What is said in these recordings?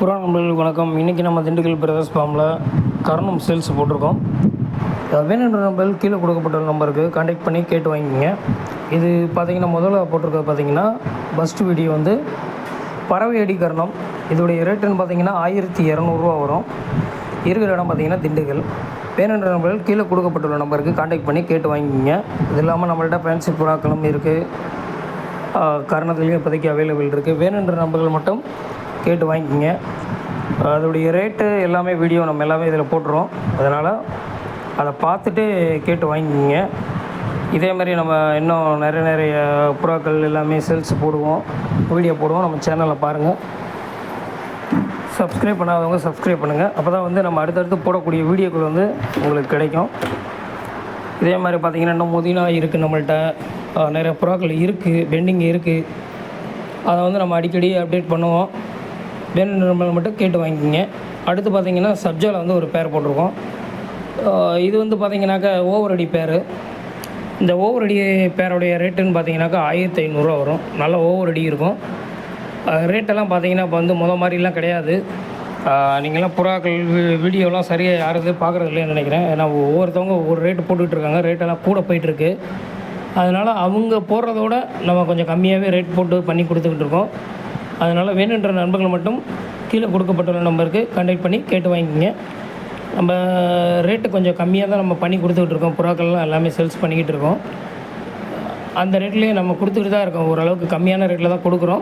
புறா நண்பர்களுக்கு வணக்கம். இன்றைக்கி நம்ம திண்டுக்கல் பிரதர்ஸ் ஃபார்மில் கரணம் சேல்ஸ் போட்டிருக்கோம். வேணுன்ற நம்பர்கள் கீழே கொடுக்கப்பட்ட நம்பருக்கு கான்டாக்ட் பண்ணி கேட்டு வாங்கிக்கோங்க. இது பார்த்திங்கன்னா முதல்ல போட்டிருக்கிறது பார்த்திங்கன்னா ஃபஸ்ட்டு வீடியோ வந்து பறவை அடி கரணம். இதோடைய ரேட்டுன்னு பார்த்திங்கன்னா 1200 வரும். இருக்கிற இடம் பார்த்திங்கன்னா திண்டுக்கல். வேணுன்ற நம்பர்கள் கீழே கொடுக்கப்பட்டுள்ள நம்பருக்கு கான்டாக்ட் பண்ணி கேட்டு வாங்கிக்கோங்க. இது இல்லாமல் நம்மள்ட்ட ஃபேன்சி புறாக்களும் இருக்குது, கரணத்துலேயும் இப்போதைக்கு அவைலபிள் இருக்குது. வேணுன்ற நம்பர்கள் மட்டும் கேட்டு வாங்கிக்கிங்க. அதோடைய ரேட்டு எல்லாமே வீடியோ நம்ம எல்லாமே இதில் போட்டுருவோம். அதனால் அதை பார்த்துட்டு கேட்டு வாங்கிக்கிங்க. இதே மாதிரி நம்ம இன்னும் நிறைய புறாக்கள் எல்லாமே சேல்ஸ் போடுவோம், வீடியோ போடுவோம். நம்ம சேனலில் பாருங்கள். சப்ஸ்கிரைப் பண்ணாதவங்க சப்ஸ்கிரைப் பண்ணுங்கள். அப்போ தான் வந்து நம்ம அடுத்தடுத்து போடக்கூடிய வீடியோக்கள் வந்து உங்களுக்கு கிடைக்கும். இதே மாதிரி பார்த்திங்கன்னா இன்னும் முதினா இருக்குது நம்மள்கிட்ட, நிறைய புறாக்கள் இருக்குது, பெண்டிங் இருக்குது. அதை வந்து நம்ம அடிக்கடி அப்டேட் பண்ணுவோம். வேணுன்ற நம்பர் மட்டும் கேட்டு வாங்கிக்கிங்க. அடுத்து பார்த்திங்கன்னா சப்ஜாவில் வந்து ஒரு பேர் போட்டிருக்கோம். இது வந்து பார்த்திங்கனாக்கா ஓவர் அடி பேர். இந்த ஓவர் அடி பேருடைய ரேட்டுன்னு பார்த்திங்கனாக்கா 1500 வரும். நல்ல ஓவர் அடி இருக்கும். ரேட்டெல்லாம் பார்த்திங்கன்னா இப்போ வந்து மாதிரிலாம் கிடையாது. நீங்கள்லாம் புறாக்கள் வீடியோலாம் சரியாக யாரும் பார்க்குறது இல்லைன்னு நினைக்கிறேன். ஏன்னா ஒவ்வொருத்தவங்க ஒவ்வொரு ரேட்டு போட்டுட்ருக்காங்க. ரேட்டெல்லாம் கூட போயிட்டுருக்கு. அதனால் அவங்க போடுறதோட நம்ம கொஞ்சம் கம்மியாகவே ரேட் போட்டு பண்ணி கொடுத்துக்கிட்டு இருக்கோம். அதனால் வேணுன்ற நண்பர்கள் மட்டும் கீழே கொடுக்கப்பட்டுள்ள நம்பருக்கு கான்டாக்ட் பண்ணி கேட்டு வாங்கிக்கிங்க. நம்ம ரேட்டு கொஞ்சம் கம்மியாக தான் நம்ம பண்ணி கொடுத்துக்கிட்டு இருக்கோம். புறாக்கள்லாம் எல்லாமே சேல்ஸ் பண்ணிக்கிட்டு இருக்கோம். அந்த ரேட்லேயே நம்ம கொடுத்துக்கிட்டு தான் இருக்கோம். ஓரளவுக்கு கம்மியான ரேட்டில் தான் கொடுக்குறோம்.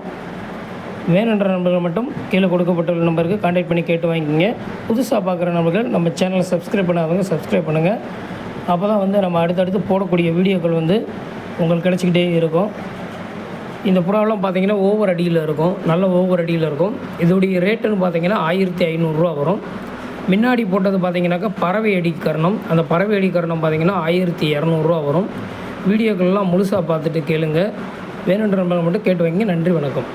வேணுன்ற நண்பர்கள் மட்டும் கீழே கொடுக்கப்பட்டுள்ள நம்பருக்கு கான்டாக்ட் பண்ணி கேட்டு வாங்கிக்கிங்க. புதுசாக பார்க்குற நண்பர்கள் நம்ம சேனலை சப்ஸ்கிரைப் பண்ணாதவங்க சப்ஸ்கிரைப் பண்ணுங்கள். அப்போ தான் வந்து நம்ம அடுத்தடுத்து போடக்கூடிய வீடியோக்கள் வந்து உங்களுக்கு கிடச்சிக்கிட்டே இருக்கும். இந்த புறாவெல்லாம் பார்த்திங்கன்னா ஓவர் அடியில் இருக்கும், நல்ல ஓவர் அடியில் இருக்கும். இதோடைய ரேட்டுன்னு பார்த்திங்கன்னா 1500 வரும். முன்னாடி போட்டது பார்த்திங்கனாக்கா பறவை அடி கரணம். அந்த பறவை அடி கரணம் பார்த்திங்கன்னா 1200 வரும். வீடியோக்கள்லாம் முழுசாக பார்த்துட்டு கேளுங்க. வேணுன்ற நம்பர் மட்டும் கேட்டு வைங்க. நன்றி, வணக்கம்.